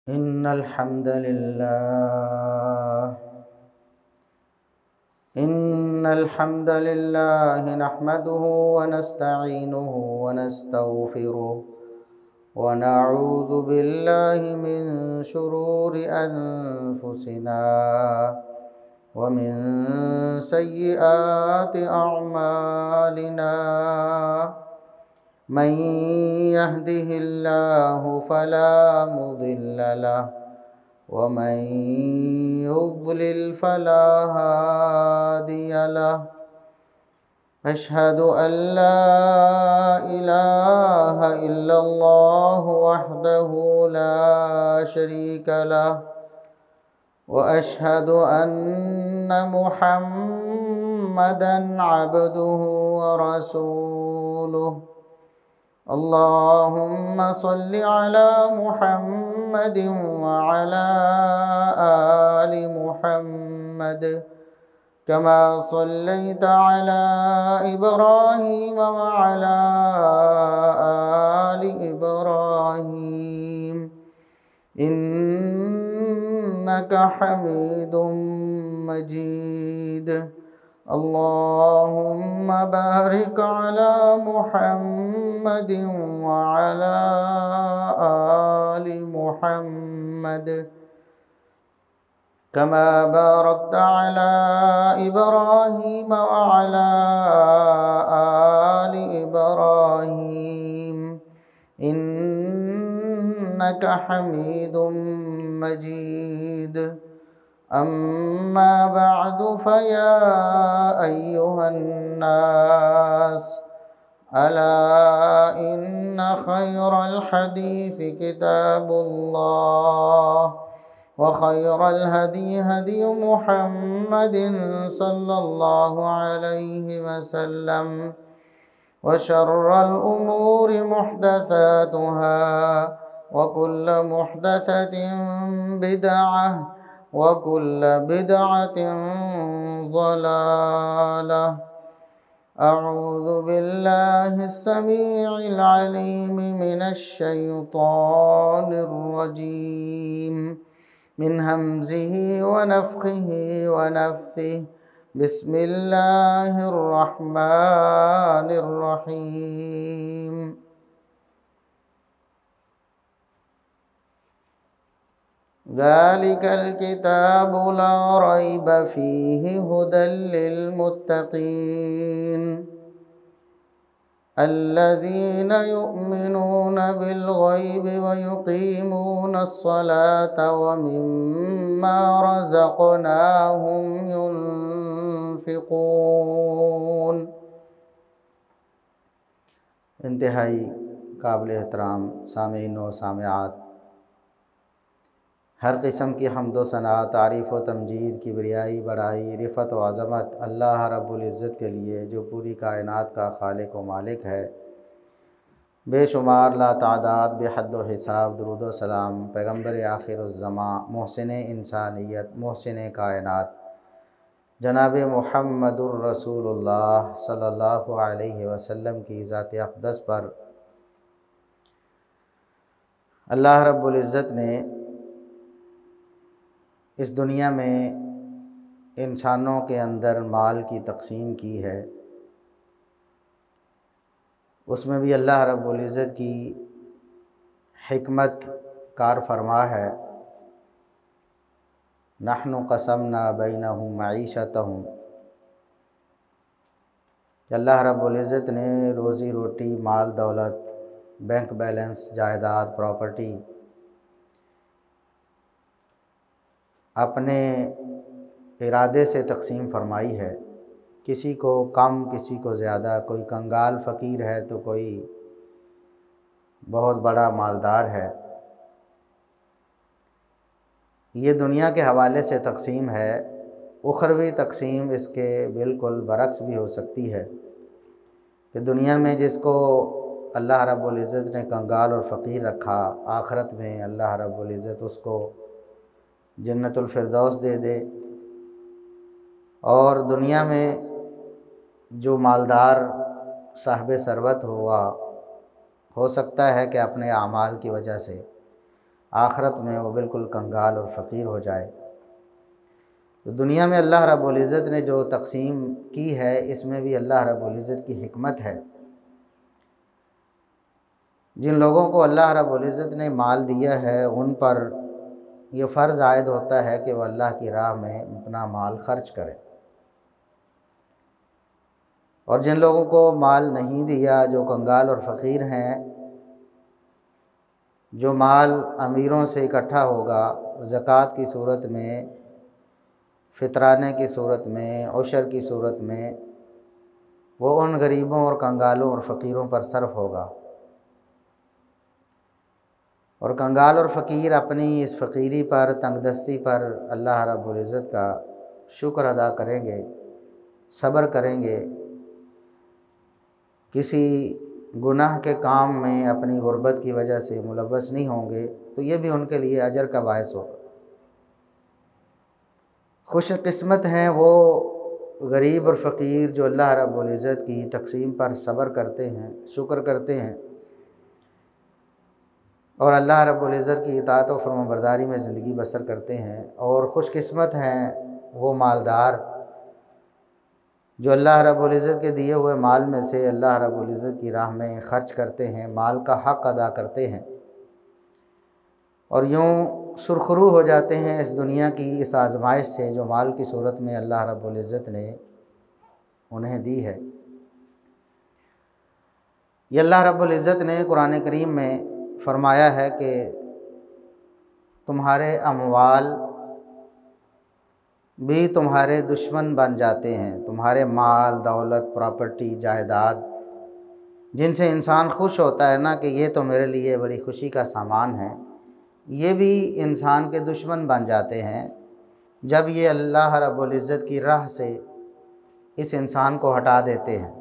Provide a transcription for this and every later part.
इन्नल हम्दलिल्लाह नहमदुहु व नस्तईनुहु व नस्तगफिरुहु व नऊज़ु बिल्लाहि मिन शुरूरि अनफुसिना व मिन सय्यिआति अअमालिना। मन यहदिहिल्लाहु फला मुदिल्ल लहु व मन युद्लिल फला हादिय लहु। अशहदु अल्ला इलाहा इल्लल्लाहु वहदहु ला शरीक लहु व अशहदु अन्न मुहम्मदन अब्दुहु व रसूलुहु। अल्लाहुम्मा सल्लि अला मुहम्मदिन व अला आलि मुहम्मद कमा सल्लैता अला इब्राहीम व अला आलि इब्राहीम इन्नका हमीदुम मजीद। अल्लाहुम्मा बारिक अला मुहम्मदिन व अला आलि मुहम्मद कमा बारकता अला इब्राहीम व अला आलि इब्राहीम इन्नका हमीदुम मजीद। अम्मा बअदु फया अय्युहन नास अला इन्ना खैरल हदीस किताबुल्लाह व खैरल हदी हदी मुहम्मदिन सल्लल्लाहु अलैहि वसल्लम व शर्रल उमूरि मुहदसातुहा व कुल्लु मुहदसतिन बिदअह व कुल्लु बिदअतिन ज़लालह। अऊज़ु बिल्लाहिस समीइल अलीम मिनश शैतानिर रजीम मिन हमज़िही व नफ़्ख़िही व नफ़्सिही। बिस्मिल्लाहिर रहमानिर रहीम। ज़ालिकल किताबु ला रैब फ़ीहि हुदल लिल मुत्तक़ीन अल्लज़ीना युमिनूना बिल ग़ैबि व युक़ीमूनस स्वलाता व मिम्मा रज़क़नाहुम युनफ़िक़ून। इंतहाई काबिल एहतराम सामीन व सामिआत, हर किस्म की हम्दो सना, तारीफ़ व तमजीद, किबरियाई, बड़ाई, रिफ़त व अज़मत अल्लाह रब्बुल इज़्ज़त के लिए जो पूरी कायनात का खालिक व मालिक है। बेशुमार लातादाद बेहद व हिसाब दुरूद व सलाम पैगम्बर आखिरुज़्ज़मा मोहसिन इंसानियत मोहसिन कायनात जनाब मुहम्मदुर रसूलुल्लाह सल्लल्लाहु अलैहि वसल्लम की ज़ात अक़दस पर अल्लाह रब्बुल इज़्ज़त ने इस दुनिया में इंसानों के अंदर माल की तक़सीम की है। उसमें भी अल्लाह रब्बुल इज़्ज़त की हिकमत कार फरमा है। नहनु क़समना बैनहुम मईशतहुम, अल्लाह रब्बुल इज़्ज़त ने रोज़ी रोटी, माल दौलत, बैंक बैलेंस, जायदाद, प्रॉपर्टी अपने इरादे से तक़सीम फरमाई है। किसी को कम, किसी को ज़्यादा, कोई कंगाल फ़कीर है तो कोई बहुत बड़ा मालदार है। ये दुनिया के हवाले से तक़सीम है। उखरवी तक़सीम इसके बिल्कुल बरक्स भी हो सकती है कि दुनिया में जिसको अल्लाह रब्बुल इज़्ज़त ने कंगाल और फ़कीर रखा, आखिरत में अल्लाह रब्बुल इज़्ज़त उसको जन्नतुल फ़िरदौस दे दे। और दुनिया में जो मालदार साहिब सरवत हुआ, हो सकता है कि अपने आमाल की वजह से आखिरत में वो बिल्कुल कंगाल और फ़कीर हो जाए। तो दुनिया में अल्लाह रब्बुल इज़्ज़त ने जो तक़सीम की है, इसमें भी अल्लाह रब्बुल इज़्ज़त की हिकमत है। जिन लोगों को अल्लाह रब्बुल इज़्ज़त ने माल दिया है, उन पर यह फ़र्ज़ आयद होता है कि वह अल्लाह की राह में अपना माल ख़र्च करें। और जिन लोगों को माल नहीं दिया, जो कंगाल और फ़कीर हैं, जो माल अमीरों से इकट्ठा होगा ज़कात की सूरत में, फ़ितराने की सूरत में, उशर की सूरत में, वो उन गरीबों और कंगालों और फ़कीरों पर सर्फ होगा। और कंगाल और फ़कीर अपनी इस फ़कीरी पर, तंगदस्ती पर अल्लाह रब्बुल इज़्ज़त का शुक्र अदा करेंगे, सब्र करेंगे, किसी गुनाह के काम में अपनी गुर्बत की वजह से मुलव्वस नहीं होंगे, तो ये भी उनके लिए अजर का बायस होगा। खुशकिस्मत हैं वो गरीब और फ़कीर जो अल्लाह रब्बुल इज़्ज़त की तक़सीम पर सब्र करते हैं, शुक्र करते हैं और अल्लाह रब्बुल इज़्ज़त की इताअत और फरमाबरदारी में ज़िंदगी बसर करते हैं। और खुशकिस्मत हैं वो मालदार जो अल्लाह रब्बुल इज़्ज़त के दिए हुए माल में से अल्लाह रब्बुल इज़्ज़त की राह में ख़र्च करते हैं, माल का हक़ अदा करते हैं और यूँ सुरखरू हो जाते हैं इस दुनिया की इस आज़माइश से जो माल की सूरत में अल्लाह रब्बुल इज़्ज़त ने उन्हें दी है। ये अल्लाह रब्बुल इज़्ज़त ने कुरान करीम में फ़रमाया है कि तुम्हारे अमवाल भी तुम्हारे दुश्मन बन जाते हैं। तुम्हारे माल, दौलत, प्रॉपर्टी, जायदाद जिनसे इंसान खुश होता है ना कि ये तो मेरे लिए बड़ी खुशी का सामान है, ये भी इंसान के दुश्मन बन जाते हैं जब ये अल्लाह रब्बुल इज़्ज़त की राह से इस इंसान को हटा देते हैं।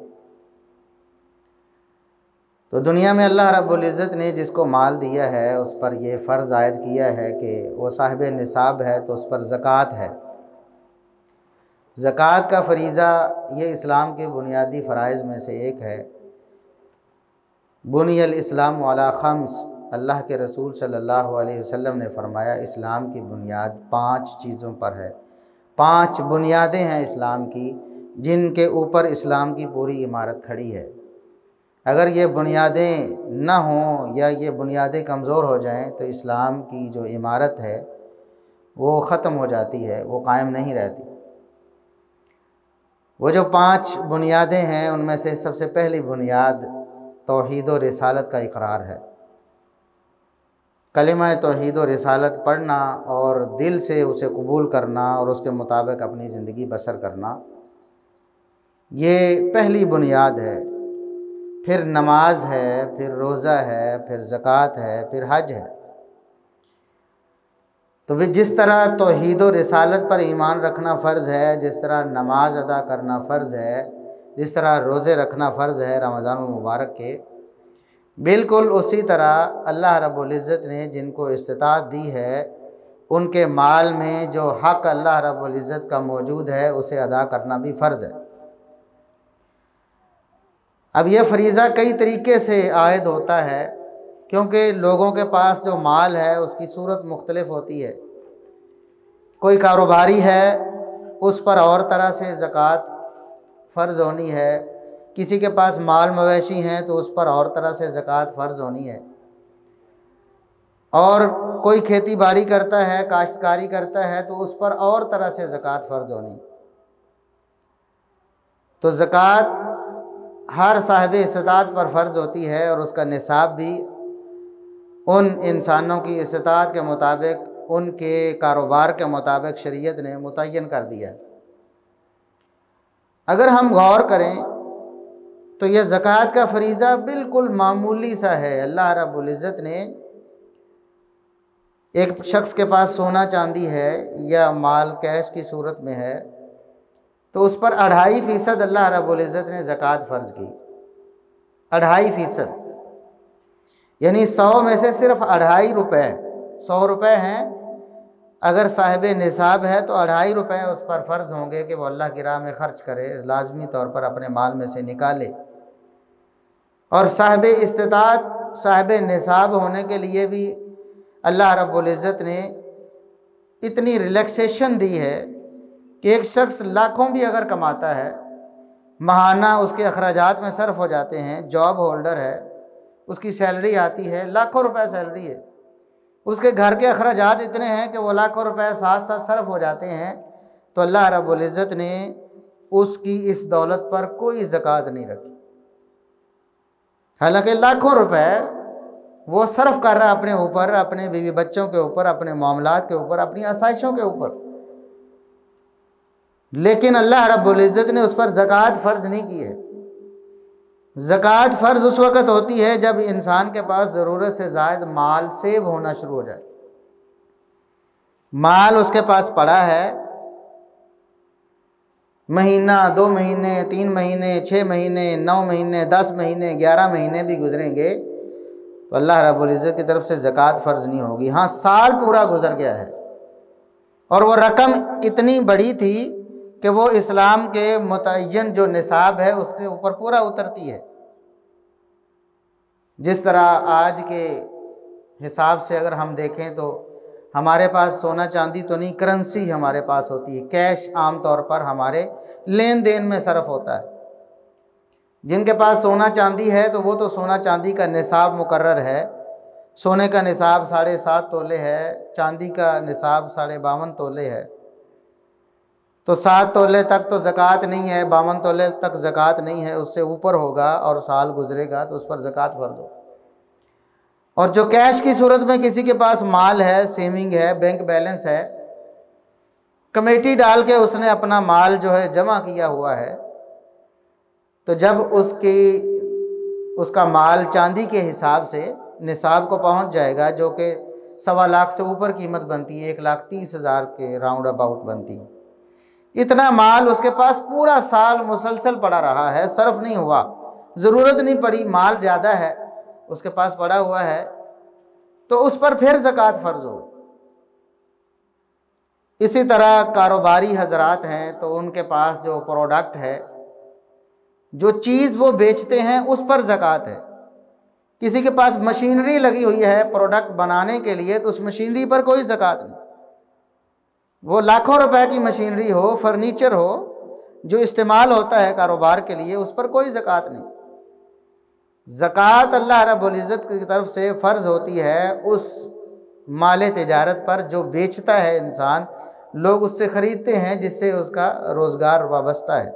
तो दुनिया में अल्लाह रब्बुल इज़्ज़त ने जिसको माल दिया है उस पर यह फ़र्ज़ आयद किया है कि वो साहिब निसाब है, तो उस पर ज़कात है। ज़कात का फ़रीज़ा ये इस्लाम के बुनियादी फ़राइज़ में से एक है। बुनियल इस्लाम अला ख़म्स, अल्लाह के रसूल सल्लल्लाहु अलैहि वसल्लम ने फ़रमाया इस्लाम की बुनियाद 5 चीज़ों पर है। 5 बुनियादें हैं इस्लाम की जिनके ऊपर इस्लाम की पूरी इमारत खड़ी है। अगर ये बुनियादें ना हों या ये बुनियादें कमज़ोर हो जाएं तो इस्लाम की जो इमारत है वो ख़त्म हो जाती है, वो कायम नहीं रहती। वो जो 5 बुनियादें हैं उनमें से सबसे पहली बुनियाद तौहीद और रिसालत का इकरार है। कलिमा तौहीद और रिसालत पढ़ना और दिल से उसे कबूल करना और उसके मुताबिक अपनी ज़िंदगी बसर करना, ये पहली बुनियाद है। फिर नमाज है, फिर रोज़ा है, फिर ज़कात है, फिर हज है। तो भी जिस तरह तौहीद और रिसालत पर ईमान रखना फ़र्ज़ है, जिस तरह नमाज अदा करना फ़र्ज़ है, जिस तरह रोज़े रखना फ़र्ज़ है रमज़ान मुबारक के, बिल्कुल उसी तरह अल्लाह रब्बुल इज़्ज़त ने जिनको इस्तिताअत दी है उनके माल में जो हक़ अल्लाह रब्बुल इज़्ज़त का मौजूद है उसे अदा करना भी फ़र्ज़ है। अब यह फ़रीज़ा कई तरीक़े से आयद होता है क्योंकि लोगों के पास जो माल है उसकी सूरत मुख्तलिफ होती है। कोई कारोबारी है, उस पर और तरह से ज़कात फ़र्ज़ होनी है। किसी के पास माल मवेशी हैं तो उस पर और तरह से ज़कात फ़र्ज़ होनी है। और कोई खेती बाड़ी करता है, काश्तकारी करता है तो उस पर और तरह से ज़कात फ़र्ज़ होनी। तो ज़कात हर साहिब इस्तिताअत पर फ़र्ज़ होती है और उसका निसाब भी उन इंसानों की इस्तिताअत के मुताबिक, उनके कारोबार के मुताबिक शरीयत ने मुतय्यन कर दिया है। अगर हम गौर करें तो यह ज़कात का फ़रीज़ा बिल्कुल मामूली सा है। अल्लाह रब्बुल इज़्ज़त ने एक शख्स के पास सोना चांदी है या माल कैश की सूरत में है तो उस पर 2.5% अल्लाह रब्बुल इज़्ज़त ने ज़कात फ़र्ज़ की। 2.5%, यानी 100 में से सिर्फ 2.5 रुपये, 100 रुपये हैं, अगर साहिब निसाब है तो 2.5 रुपये उस पर फ़र्ज़ होंगे कि वो अल्लाह की राह में ख़र्च करे, लाजमी तौर पर अपने माल में से निकाले। और साहिब इस्तिताअत, साहिब निसाब होने के लिए भी अल्लाह रब्बुल इज़्ज़त ने इतनी रिलैक्सेशन दी है कि एक शख्स लाखों भी अगर कमाता है, माहाना उसके अखराजात में सर्फ हो जाते हैं, जॉब होल्डर है, उसकी सैलरी आती है, लाखों रुपए सैलरी है, उसके घर के अखराजात इतने हैं कि वो लाखों रुपए साथ साथ सर्फ हो जाते हैं, तो अल्लाह रब्बुल इज़्ज़त ने उसकी इस दौलत पर कोई ज़कात नहीं रखी। हालांकि लाखों रुपए वो सर्फ कर रहा है अपने ऊपर, अपने बीवी बच्चों के ऊपर, अपने मामलात के ऊपर, अपनी आसाइशों के ऊपर, लेकिन अल्लाह रब्बुल इज़्ज़त ने उस पर ज़कात फ़र्ज़ नहीं की है। ज़कात फ़र्ज़ उस वक़्त होती है जब इंसान के पास ज़रूरत से ज़ायद माल सेव होना शुरू हो जाए। माल उसके पास पड़ा है, महीना, 2 महीने, 3 महीने, 6 महीने, 9 महीने, 10 महीने, 11 महीने भी गुजरेंगे तो अल्लाह रब्बुल इज़्ज़त की तरफ से ज़कात फ़र्ज़ नहीं होगी। हाँ, साल पूरा गुजर गया है और वो रकम इतनी बड़ी थी कि वो इस्लाम के मुतय्यन जो निसाब है उसके ऊपर पूरा उतरती है। जिस तरह आज के हिसाब से अगर हम देखें तो हमारे पास सोना चांदी तो नहीं, करेंसी हमारे पास होती है, कैश आम तौर पर हमारे लेन देन में सर्फ होता है। जिनके पास सोना चांदी है तो वो तो सोना चांदी का निसाब मुकर्रर है। सोने का निसाब 7.5 तोले है, चांदी का निसाब 52.5 तोले है। तो 7 तोले तक तो ज़कात नहीं है, 52 तोले तक ज़कात नहीं है, उससे ऊपर होगा और साल गुजरेगा तो उस पर ज़कात फ़र्ज़ हो। और जो कैश की सूरत में किसी के पास माल है, सेविंग है, बैंक बैलेंस है, कमेटी डाल के उसने अपना माल जो है जमा किया हुआ है, तो जब उसका माल चांदी के हिसाब से निसाब को पहुंच जाएगा, जो कि 1.25 लाख से ऊपर कीमत बनती है, 1,30,000 के राउंड अबाउट बनती है, इतना माल उसके पास पूरा साल मुसलसल पड़ा रहा है, सर्फ नहीं हुआ, ज़रूरत नहीं पड़ी, माल ज़्यादा है उसके पास पड़ा हुआ है, तो उस पर फिर ज़कात फ़र्ज़ हो। इसी तरह कारोबारी हजरात हैं तो उनके पास जो प्रोडक्ट है, जो चीज़ वो बेचते हैं, उस पर ज़कात है। किसी के पास मशीनरी लगी हुई है प्रोडक्ट बनाने के लिए तो उस मशीनरी पर कोई ज़कात नहीं। वो लाखों रुपए की मशीनरी हो, फर्नीचर हो, जो इस्तेमाल होता है कारोबार के लिए, उस पर कोई ज़कात नहीं। ज़कात अल्लाह रब्बुल इज़्ज़त की तरफ से फ़र्ज़ होती है उस माल तिजारत पर जो बेचता है इंसान, लोग उससे ख़रीदते हैं जिससे उसका रोज़गार वाबस्ता है।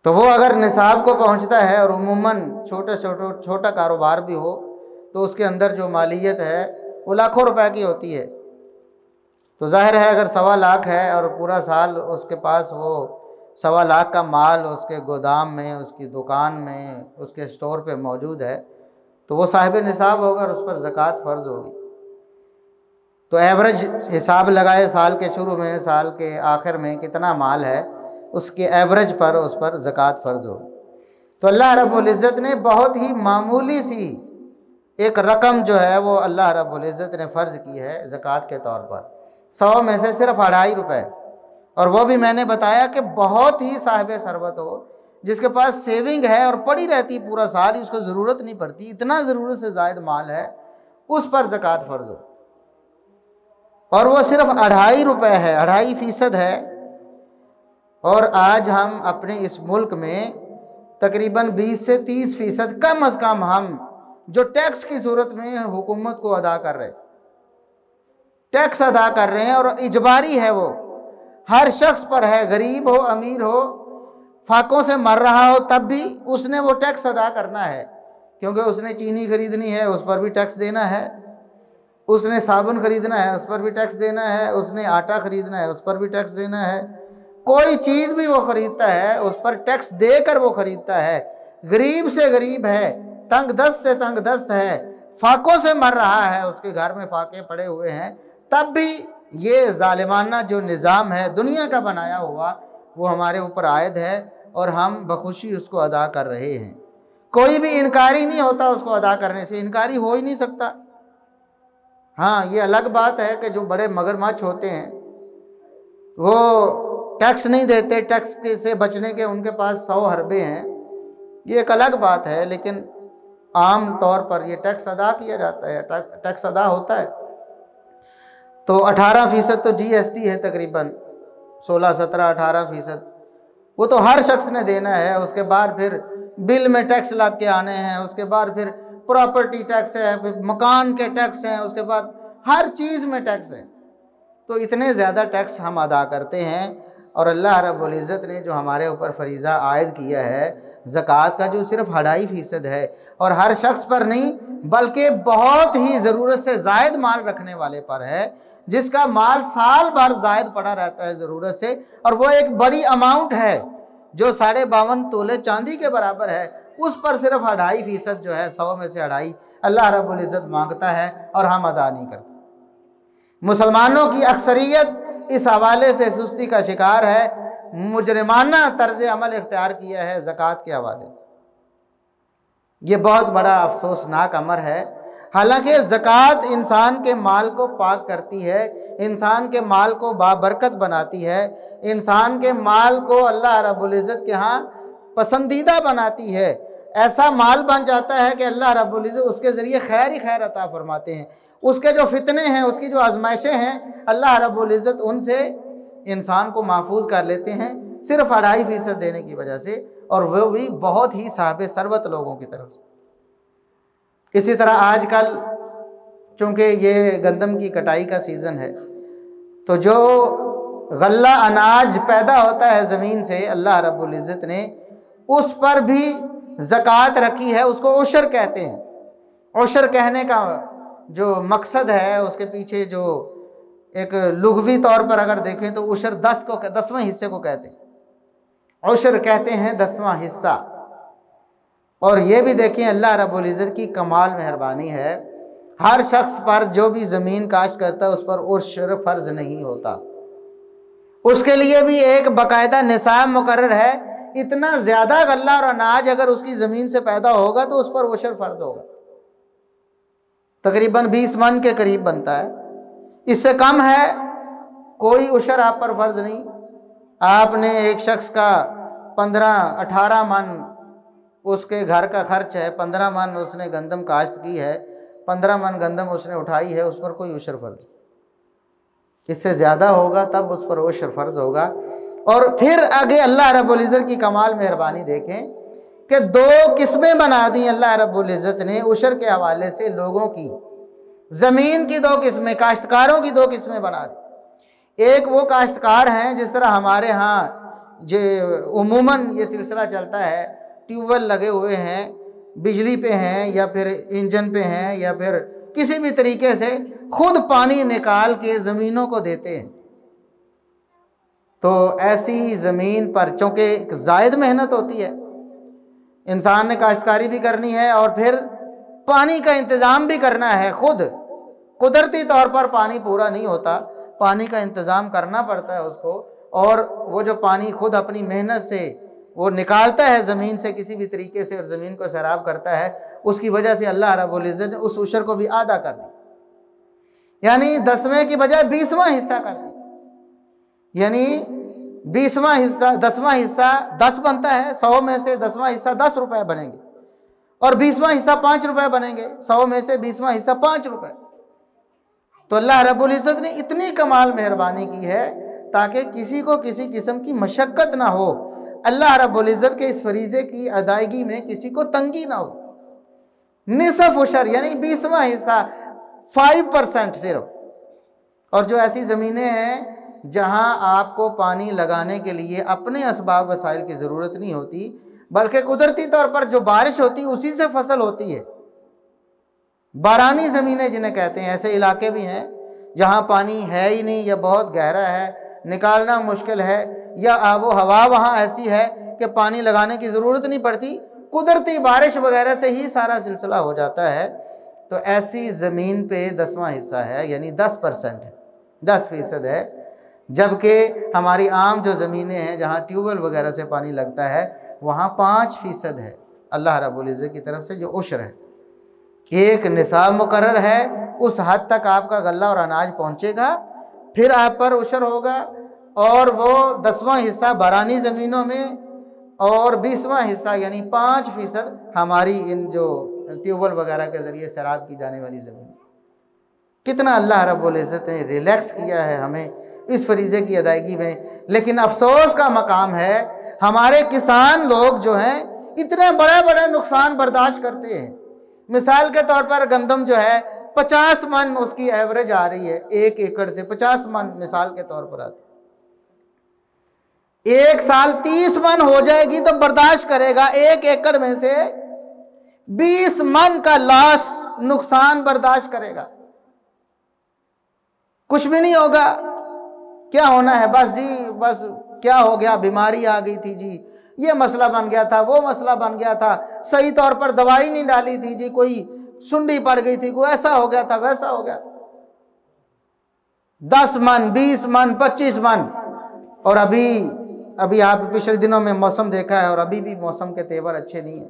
तो वो अगर निसाब को पहुंचता है और उमूमन छोटा कारोबार भी हो तो उसके अंदर जो मालियत है वो लाखों रुपए की होती है, तो जाहिर है अगर 1.25 लाख है और पूरा साल उसके पास वो 1.25 लाख का माल उसके गोदाम में, उसकी दुकान में, उसके स्टोर पे मौजूद है, तो वो साहिब निसाब होगा और उस पर ज़कात फ़र्ज़ होगी। तो एवरेज हिसाब लगाए साल के शुरू में, साल के आखिर में कितना माल है, उसके एवरेज पर उस पर ज़कात फ़र्ज़ हो। तो अल्लाह रब्बुल इज़्ज़त ने बहुत ही मामूली सी एक रकम जो है वो अल्लाह रब्बुल इज़्ज़त ने फ़र्ज़ की है ज़कात के तौर पर, 100 में से सिर्फ 2.5 रुपए, और वो भी मैंने बताया कि बहुत ही साहिब सरबत हो, जिसके पास सेविंग है और पड़ी रहती पूरा साल ही, उसको ज़रूरत नहीं पड़ती, इतना ज़रूरत से ज़ायद माल है, उस पर ज़कात फ़र्ज़ हो, और वो सिर्फ 2.5 रुपए है, 2.5% है। और आज हम अपने इस मुल्क में तकरीबन 20 से 30% कम अज़ कम हम जो टैक्स की सूरत में हुकूमत को अदा कर रहे, टैक्स अदा कर रहे हैं, और इजबारी है, वो हर शख्स पर है, गरीब हो, अमीर हो, फाकों से मर रहा हो, तब भी उसने वो टैक्स अदा करना है, क्योंकि उसने चीनी खरीदनी है, उस पर भी टैक्स देना है, उसने साबुन खरीदना है, उस पर भी टैक्स देना है, उसने आटा खरीदना है, उस पर भी टैक्स देना है, कोई चीज़ भी वो ख़रीदता है उस पर टैक्स देकर वो ख़रीदता है। गरीब से गरीब है, तंग दस्त से तंग दस्त है, फाकों से मर रहा है, उसके घर में फाके पड़े हुए हैं, तब भी ये जालिमाना जो निज़ाम है दुनिया का बनाया हुआ वो हमारे ऊपर आयद है और हम बखुशी उसको अदा कर रहे हैं। कोई भी इनकारी नहीं होता उसको अदा करने से, इनकारी हो ही नहीं सकता। हाँ, ये अलग बात है कि जो बड़े मगरमच्छ होते हैं वो टैक्स नहीं देते, टैक्स से बचने के उनके पास 100 हरबे हैं, ये एक अलग बात है, लेकिन आम तौर पर ये टैक्स अदा किया जाता है, टैक्स अदा होता है। तो 18% तो GST है, तकरीबन 16, 17, 18%, वो तो हर शख्स ने देना है। उसके बाद फिर बिल में टैक्स लग के आने हैं, उसके बाद फिर प्रॉपर्टी टैक्स है, फिर मकान के टैक्स हैं, उसके बाद हर चीज़ में टैक्स है। तो इतने ज़्यादा टैक्स हम अदा करते हैं। और अल्लाह रब्बुल इज़्ज़त ने जो हमारे ऊपर फरीज़ा आयद किया है ज़कात का, जो सिर्फ 2.5% है, और हर शख्स पर नहीं बल्कि बहुत ही ज़रूरत से ज़ायद माल रखने वाले पर है, जिसका माल साल भर ज़ायद पड़ा रहता है ज़रूरत से, और वो एक बड़ी अमाउंट है जो 52.5 तोले चांदी के बराबर है, उस पर सिर्फ 2.5% जो है, 100 में से 2.5 अल्लाह रब्बुल इज़्ज़त मांगता है और हम अदा नहीं करते। मुसलमानों की अक्सरियत इस हवाले से सुस्ती का शिकार है, मुजरिमाना तर्ज अमल इख्तियार किया है ज़कात के हवाले से। ये बहुत बड़ा अफसोसनाक अमर है। हालांकि ज़कात इंसान के माल को पाक करती है, इंसान के माल को बाबरकत बनाती है, इंसान के माल को अल्लाह रब्बुल इज़्ज़त के यहाँ पसंदीदा बनाती है। ऐसा माल बन जाता है कि अल्लाह रब्बुल इज़्ज़त उसके ज़रिए खैर ही खैर अता फरमाते हैं। उसके जो फितने हैं, उसकी जो आजमाइशें हैं, अल्लाह रब्बुल इज़्ज़त उनसे इंसान को महफूज कर लेते हैं सिर्फ 2.5% देने की वजह से, और वो भी बहुत ही साहिब सरवत लोगों की तरफ से। इसी तरह आजकल चूँकि ये गंदम की कटाई का सीज़न है, तो जो गल्ला अनाज पैदा होता है ज़मीन से, अल्लाह रब्बुल इज़्ज़त ने उस पर भी ज़कात रखी है। उसको उशर कहते हैं। उशर कहने का जो मकसद है, उसके पीछे जो एक लुग़वी तौर पर अगर देखें तो उशर 10वें हिस्से को कहते हैं। उशर कहते हैं 10वां हिस्सा। और ये भी देखें अल्लाह रब्बुल इज़्ज़त की कमाल मेहरबानी है, हर शख्स पर जो भी ज़मीन काश्त करता है उस पर उशर फ़र्ज नहीं होता। उसके लिए भी एक बाकायदा निसाब मुकर्रर है। इतना ज़्यादा गल्ला और अनाज अगर उसकी ज़मीन से पैदा होगा तो उस पर उशर फ़र्ज होगा। तकरीबन 20 मन के करीब बनता है। इससे कम है कोई उशर आप पर फ़र्ज नहीं। आपने एक शख्स का 15-18 मन उसके घर का खर्च है, 15 मन उसने गंदम काश्त की है, 15 मन गंदम उसने उठाई है, उस पर कोई उशर फ़र्ज। इससे ज़्यादा होगा तब उस पर उशर फ़र्ज होगा। और फिर आगे अल्लाह रब्बुल इज़्ज़त की कमाल मेहरबानी देखें कि 2 किस्में बना दी अल्लाह रब्बुल इज़्ज़त ने उशर के हवाले से। लोगों की ज़मीन की 2 किस्में, काश्तकारों की 2 किस्में बना दी। एक वो काश्तकार हैं, जिस तरह हमारे यहाँ जो उमूमन ये सिलसिला चलता है, ट्यूबवेल लगे हुए हैं, बिजली पे हैं, या फिर इंजन पे हैं, या फिर किसी भी तरीके से खुद पानी निकाल के ज़मीनों को देते हैं। तो ऐसी ज़मीन पर चूँकि ज़ायद मेहनत होती है, इंसान ने काश्तकारी भी करनी है और फिर पानी का इंतज़ाम भी करना है। खुद कुदरती तौर पर पानी पूरा नहीं होता, पानी का इंतज़ाम करना पड़ता है उसको। और वो जो पानी खुद अपनी मेहनत से वो निकालता है ज़मीन से किसी भी तरीके से, और ज़मीन को सैराब करता है, उसकी वजह से अल्लाह रब्बुल इज़्ज़त ने उस उशर को भी आधा कर दिया, यानी 10वें की बजाय 20वां हिस्सा कर दिया। यानी 20वां हिस्सा, 10वां हिस्सा 10 बनता है, 100 में से 10वां हिस्सा 10 रुपए बनेंगे, और 20वां हिस्सा 5 रुपए बनेंगे, 100 में से 20वां हिस्सा 5 रुपए। तो अल्लाह रब्बुल इज़्ज़त ने इतनी कमाल मेहरबानी की है ताकि किसी को किसी किस्म की मशक्क़त ना हो। अल्लाह रब्बुल इज़्ज़त के इस फरीज़े की अदायगी में किसी को तंगी ना हो। निसफ उशर यानी 20वां हिस्सा, 5% सिर्फ। और जो ऐसी ज़मीनें हैं जहां आपको पानी लगाने के लिए अपने असबाब वसाइल की ज़रूरत नहीं होती, बल्कि कुदरती तौर पर जो बारिश होती है उसी से फसल होती है, बारानी ज़मीनें जिन्हें कहते हैं, ऐसे इलाके भी हैं जहां पानी है ही नहीं, या बहुत गहरा है, निकालना मुश्किल है, या आबो हवा वहाँ ऐसी है कि पानी लगाने की ज़रूरत नहीं पड़ती, कुदरती बारिश वगैरह से ही सारा सिलसिला हो जाता है। तो ऐसी ज़मीन पे 10वां हिस्सा है, यानी 10% है, 10% है। जबकि हमारी आम जो ज़मीनें हैं जहाँ ट्यूबवेल वगैरह से पानी लगता है, वहाँ 5% है अल्लाह रब्बुल इज़्ज़त की तरफ से जो उशर है। एक निसाब मुकर्रर है, उस हद तक आपका गल्ला और अनाज पहुँचेगा, फिर आप पर उशर होगा। और वो 10वां हिस्सा बारानी ज़मीनों में, और 20वां हिस्सा यानी 5% हमारी इन जो ट्यूबवेल वगैरह के ज़रिए सैराब की जाने वाली ज़मीन। कितना अल्लाह रब्बुल इज़्ज़त ने रिलैक्स किया है हमें इस फरीज़े की अदायगी में। लेकिन अफसोस का मकाम है हमारे किसान लोग जो हैं इतने बड़े बड़े नुकसान बर्दाश्त करते हैं। मिसाल के तौर पर गंदम जो है 50 मन उसकी एवरेज आ रही है, 1 एकड़ से 50 मन मिसाल के तौर पर आती, एक साल 30 मन हो जाएगी तो बर्दाश्त करेगा, 1 एकड़ में से 20 मन का लॉस नुकसान बर्दाश्त करेगा, कुछ भी नहीं होगा। क्या होना है, बस जी बस क्या हो गया, बीमारी आ गई थी जी, ये मसला बन गया था, वो मसला बन गया था, सही तौर पर दवाई नहीं डाली थी जी, कोई सुंडी पड़ गई थी, कोई ऐसा हो गया था, वैसा हो गया। 10 मन 20 मन 25 मन। और अभी आप पिछले दिनों में मौसम देखा है और अभी भी मौसम के तेवर अच्छे नहीं है।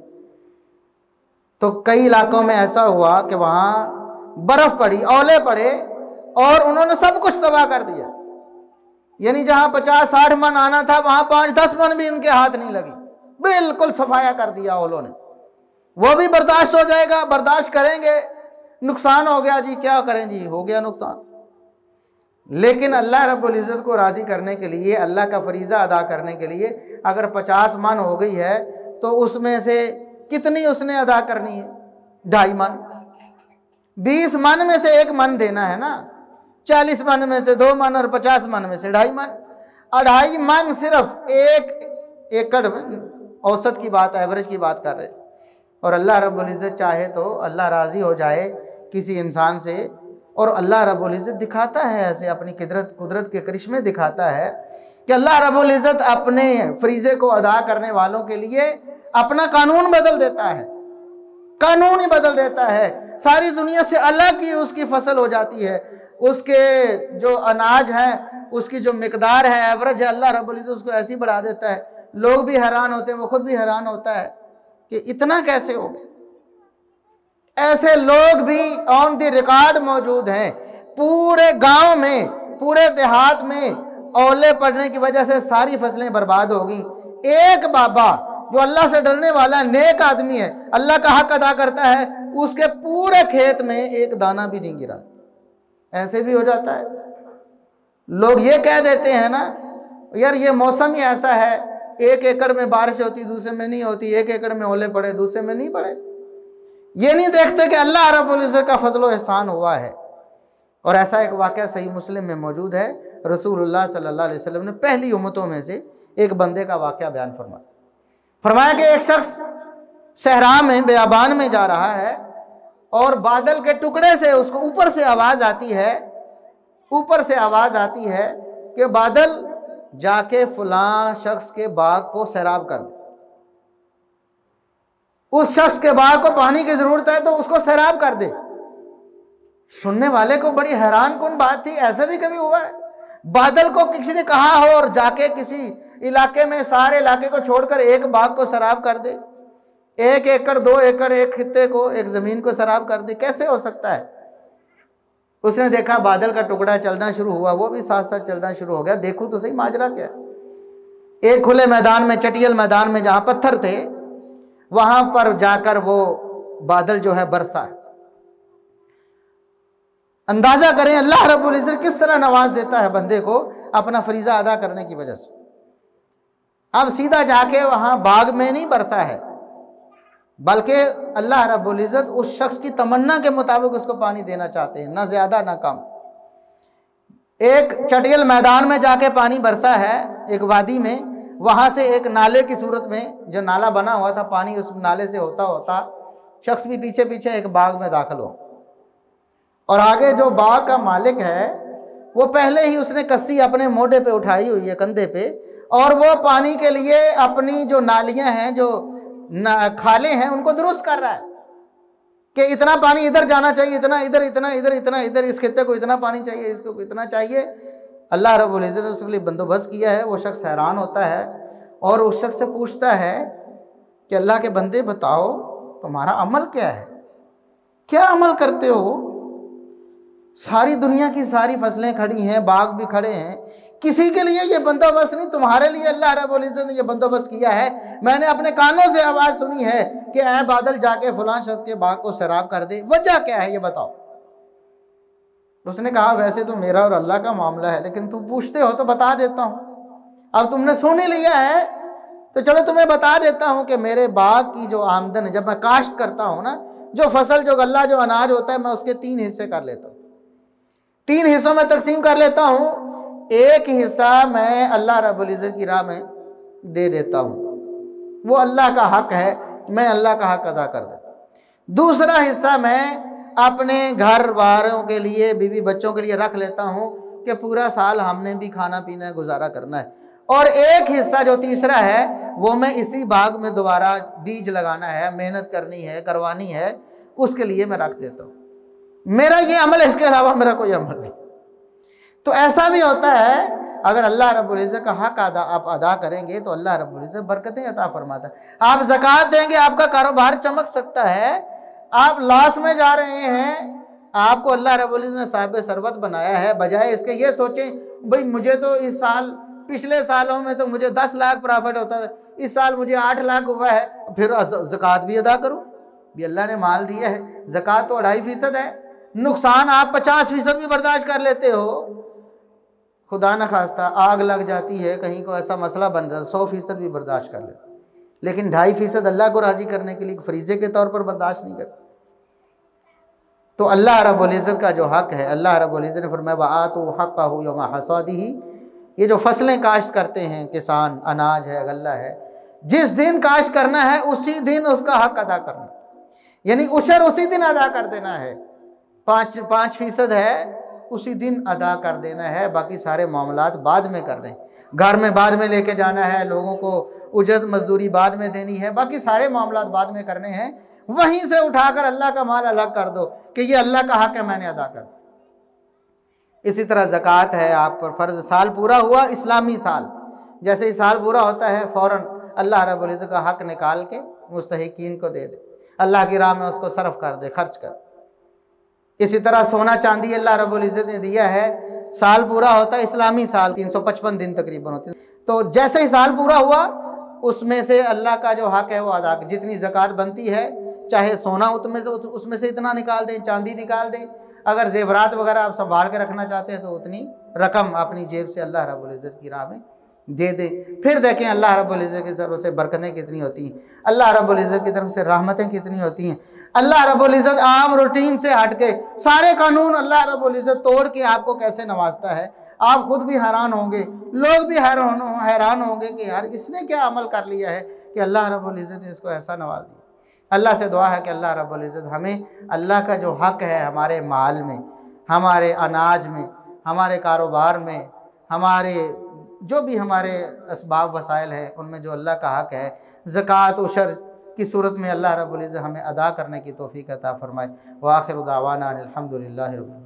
तो कई इलाकों में ऐसा हुआ कि वहां बर्फ पड़ी, ओले पड़े और उन्होंने सब कुछ तबाह कर दिया। यानी जहां 50-60 मन आना था वहां 5-10 मन भी उनके हाथ नहीं लगी, बिल्कुल सफाया कर दिया ओलों ने। वो भी बर्दाश्त हो जाएगा, बर्दाश्त करेंगे, नुकसान हो गया जी, क्या करें जी, हो गया नुकसान। लेकिन अल्लाह रब्बुल इज़्ज़त को राज़ी करने के लिए, अल्लाह का फरीज़ा अदा करने के लिए अगर 50 मन हो गई है तो उसमें से कितनी उसने अदा करनी है, 2.5 मन। 20 मन में से 1 मन देना है ना, 40 मन में से 2 मन और 50 मन में से 2.5 मन। 2.5 मन सिर्फ 1 एकड़ औसत की बात, एवरेज की बात कर रहे। और अल्लाह रब्बुल इज़्ज़त चाहे तो अल्लाह राज़ी हो जाए किसी इंसान से, और अल्लाह रब्बुल इज़्ज़त दिखाता है ऐसे अपनी कुदरत के करिश्मे दिखाता है कि अल्लाह रब्बुल इज़्ज़त अपने फरीज़े को अदा करने वालों के लिए अपना कानून बदल देता है, कानून ही बदल देता है। सारी दुनिया से अलग ही उसकी फसल हो जाती है, उसके जो अनाज है उसकी जो मिकदार है, एवरेज है, अल्लाह रब्बुल इज़्ज़त उसको ऐसी बढ़ा देता है। लोग भी हैरान होते हैं, वो खुद भी हैरान होता है कि इतना कैसे हो गया। ऐसे लोग भी ऑन द रिकॉर्ड मौजूद हैं। पूरे गांव में, पूरे देहात में ओले पड़ने की वजह से सारी फसलें बर्बाद हो गई। एक बाबा जो अल्लाह से डरने वाला नेक आदमी है, अल्लाह का हक अदा करता है, उसके पूरे खेत में एक दाना भी नहीं गिरा। ऐसे भी हो जाता है। लोग ये कह देते हैं ना, यार ये मौसम ही ऐसा है, 1 एकड़ में बारिश होती दूसरे में नहीं होती, 1 एकड़ में ओले पड़े दूसरे में नहीं पड़े। ये नहीं देखते कि अल्लाह रब्बुल इज़्ज़त का फजल व एहसान हुआ है। और ऐसा एक वाक़या सही मुस्लिम में मौजूद है। रसूलुल्लाह सल्लल्लाहु अलैहि वसल्लम ने पहली उम्मतों में से एक बंदे का वाक़या बयान फरमाया कि एक शख्स सहरा में, बेयाबान में जा रहा है और बादल के टुकड़े से उसको ऊपर से आवाज़ आती है कि बादल जाके फलां शख्स के बाग को सैराब कर दे, उस शख्स के बाग को पानी की जरूरत है तो उसको सैराब कर दे। सुनने वाले को बड़ी हैरान कुन बात थी, ऐसा भी कभी हुआ है? बादल को किसी ने कहा हो और जाके किसी इलाके में सारे इलाके को छोड़कर एक बाग को सैराब कर दे, 1 एकड़ 2 एकड़ एक खित्ते को, एक जमीन को सैराब कर दे, कैसे हो सकता है? उसने देखा बादल का टुकड़ा चलना शुरू हुआ, वो भी साथ साथ चलना शुरू हो गया। देखो तो सही माजरा क्या। एक खुले मैदान में, चटियल मैदान में जहां पत्थर थे, वहां पर जाकर वो बादल जो है बरसा है। अंदाजा करें अल्लाह रब्बुल इज़्ज़त किस तरह नवाज देता है बंदे को अपना फरीज़ा अदा करने की वजह से। अब सीधा जाके वहां बाग में नहीं बरसा है, बल्कि अल्लाह रब्बुल इज़्ज़त उस शख्स की तमन्ना के मुताबिक उसको पानी देना चाहते हैं, ना ज्यादा ना कम। एक चटियल मैदान में जाके पानी बरसा है, एक वादी में, वहां से एक नाले की सूरत में जो नाला बना हुआ था, पानी उस नाले से होता होता शख्स भी पीछे पीछे एक बाग में दाखिल हो, और आगे जो बाग का मालिक है वो पहले ही उसने कस्सी अपने मोढे पे उठाई हुई है, कंधे पे, और वो पानी के लिए अपनी जो नालियां हैं, जो खाले हैं, उनको दुरुस्त कर रहा है कि इतना पानी इधर जाना चाहिए, इतना इधर, इतना इधर, इतना इधर, इस खित्ते को इतना पानी चाहिए, इसको इतना चाहिए। अल्लाह रब्बुल इज़्ज़त ने उसके लिए बंदोबस्त किया है। वो शख्स हैरान होता है और उस शख्स से पूछता है कि अल्लाह के बंदे बताओ तुम्हारा अमल क्या है, क्या अमल करते हो? सारी दुनिया की सारी फसलें खड़ी हैं, बाग भी खड़े हैं, किसी के लिए ये बंदोबस्त नहीं, तुम्हारे लिए अल्लाह रब्बुल इज़्ज़त ने ये बंदोबस्त किया है। मैंने अपने कानों से आवाज़ सुनी है कि ऐ बादल जाके फलां शख्स के बाग को सैराब कर दे, वजह क्या है ये बताओ। उसने कहा वैसे तो मेरा और अल्लाह का मामला है, लेकिन तुम पूछते हो तो बता देता हूँ। अब तुमने सुन ही लिया है तो चलो तुम्हें बता देता हूँ कि मेरे बाग की जो आमदन है, जब मैं काश्त करता हूँ ना, जो फसल, जो गल्ला, जो अनाज होता है, मैं उसके 3 हिस्से कर लेता हूँ, 3 हिस्सों में तकसीम कर लेता हूँ। एक हिस्सा मैं अल्लाह रब्बुल इज़्ज़त की राह में दे देता हूँ, वो अल्लाह का हक है, मैं अल्लाह का हक अदा कर देता हूँ। दूसरा हिस्सा मैं अपने घर वालों के लिए, बीवी बच्चों के लिए रख लेता हूँ कि पूरा साल हमने भी खाना पीना है, गुजारा करना है। और एक हिस्सा जो तीसरा है वो मैं इसी बाग में दोबारा बीज लगाना है, मेहनत करनी है, करवानी है, उसके लिए मैं रख देता हूँ। मेरा ये अमल है, इसके अलावा मेरा कोई अमल नहीं। तो ऐसा भी होता है, अगर अल्लाह रब्बुल इज़्ज़त का हक आप अदा करेंगे तो अल्लाह रब्बुल इज़्ज़त बरकतें अता फरमाता है। आप ज़कात देंगे, आपका कारोबार चमक सकता है। आप लॉस में जा रहे हैं, आपको अल्लाह रब्बुल इज़्ज़त ने साहिब सरबत बनाया है, बजाय इसके ये सोचें भाई मुझे तो इस साल, पिछले सालों में तो मुझे 10 लाख प्रॉफिट होता है, इस साल मुझे 8 लाख हुआ है, फिर ज़कात भी अदा करूँ। भी अल्लाह ने माल दिया है, ज़कात तो 2.5% है, नुकसान आप 50% भी बर्दाश्त कर लेते हो, खुदा न खास्ता आग लग जाती है, कहीं को ऐसा मसला बन जाता है, 100% भी बर्दाश्त कर लेते, लेकिन 2.5% अल्लाह को राज़ी करने के लिए फरीज़े के तौर पर बर्दाश्त नहीं करते। तो अल्लाह रब्बुल इज़्ज़त का जो हक है, अल्लाह रब्बुल इज़्ज़त ने फरमाया वआतू हक़्क़हू यौम हसादिही। ये जो फसलें काश्त करते हैं किसान, अनाज है, गल्ला है, जिस दिन काश्त करना है उसी दिन उसका हक अदा करना, यानी उशर उसी दिन अदा कर देना है। 5% है, उसी दिन अदा कर देना है, बाकी सारे मामलात बाद में करने हैं। घर में बाद में लेके जाना है, लोगों को उजरत मजदूरी बाद में देनी है, बाकी सारे मामलात बाद में करने हैं। वहीं से उठाकर अल्लाह का माल अलग कर दो कि ये अल्लाह का हक है, मैंने अदा कर। इसी तरह ज़कात है आप पर फ़र्ज। साल पूरा हुआ, इस्लामी साल, जैसे ही साल पूरा होता है फ़ौरन अल्लाह रब्बुल इज़्ज़त का हक निकाल के मुस्तहिकीन को दे दे, अल्लाह की राह में उसको सर्फ कर दे, खर्च कर। इसी तरह सोना चांदी अल्लाह रब्बुल इज़्ज़त ने दिया है, साल पूरा होता है, इस्लामी साल 355 दिन तकरीबन होते हैं, तो जैसे ही साल पूरा हुआ उसमें से अल्लाह का जो हक है वो अदा, जितनी ज़कात बनती है, चाहे सोना उसमें से इतना निकाल दें, चांदी निकाल दें, अगर जेवरात वगैरह आप संभाल के रखना चाहते हैं तो उतनी रकम अपनी जेब से अल्लाह रब्बुल इज़्ज़त की राह में दे दें। फिर देखें अल्लाह रब्बुल इज़्ज़त की तरफ से बरकतें कितनी होती हैं, अल्लाह रब्बुल इज़्ज़त की तरफ से रहमतें कितनी होती हैं। अल्लाह रब्बुल इज़्ज़त आम रूटीन से हट के सारे कानून अल्लाह रब्बुल इज़्ज़त तोड़ के आपको कैसे नवाजता है, आप खुद भी हैरान होंगे, लोग भी हैरान होंगे कि यार इसने क्या अमल कर लिया है कि अल्लाह रब्बुल इज़्ज़त ने इसको ऐसा नवाज दिया। अल्लाह से दुआ है कि अल्लाह रब्बुल इज़्ज़त हमें अल्लाह का जो हक है हमारे माल में, हमारे अनाज में, हमारे कारोबार में, हमारे जो भी हमारे असबाब वसाइल है उनमें जो अल्लाह का हक है, ज़कात उशर की सूरत में अल्लाह रब्बुल इज़्ज़त हमें अदा करने की तौफ़ीक़ अता फ़रमाए। व आखिर दावाना अनिल हम्दुलिल्लाहि रब्बिल आलमीन।